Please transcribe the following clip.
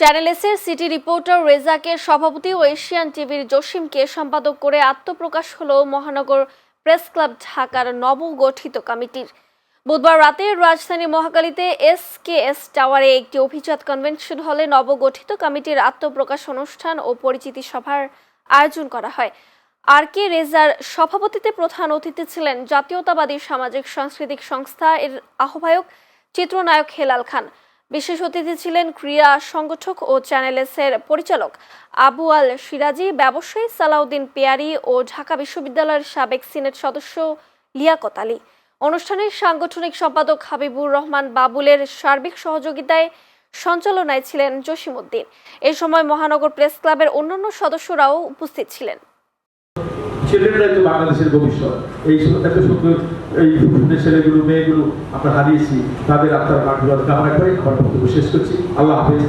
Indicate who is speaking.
Speaker 1: Channel এসের city reporter রেজাকে সভাপতি ও Asian টিভির জসিমকে সম্পাদক করে আত্মপ্রকাশ হলো মহানগর প্রেস ক্লাব ঢাকার নবগঠিত কমিটির। বুধবার রাতে রাজধানী মহাখালীতে এসকেএস টাওয়ারে একটি অভিজাত কনভেনশন হলে নবগঠিত কমিটির আত্মপ্রকাশ অনুষ্ঠান ও পরিচিতি সভার আয়োজন করা হয়। আর কে রেজার সভাপতিত্বে প্রধান অতিথি ছিলেন জাতীয়তাবাদী সামাজিক সাংস্কৃতিক সংস্থা এর আহ্বায়ক চিত্রনায়ক হেলাল খান। বিশেষ অতিথি ছিলেন ক্রীড়া সংগঠক ও চ্যানেল এসের পরিচালক আবু আল সিরাজি, ব্যবসায়ী সালাউদ্দিন পেয়ারি ও ঢাকা বিশ্ববিদ্যালয়ের সাবেক সিনেট সদস্য লিয়াকত আলী। অনুষ্ঠানের সাংগঠনিক সম্পাদক হাবিবুর রহমান বাবুলের সার্বিক সহযোগিতায় সঞ্চালনায় ছিলেন জসিম উদ্দিন। এ সময় মহানগর প্রেস ক্লাবের অন্যান্য সদস্যরাও উপস্থিত ছিলেন।
Speaker 2: ছেলেরাই তো বাংলাদেশের ভবিষ্যৎ। এই এত সুন্দর এই ছেলেগুলো মেয়েগুলো আমরা হারিয়েছি, তাদের আত্মার কামনা করে আমার বক্তব্য শেষ করছি। আল্লাহ হাফেজ।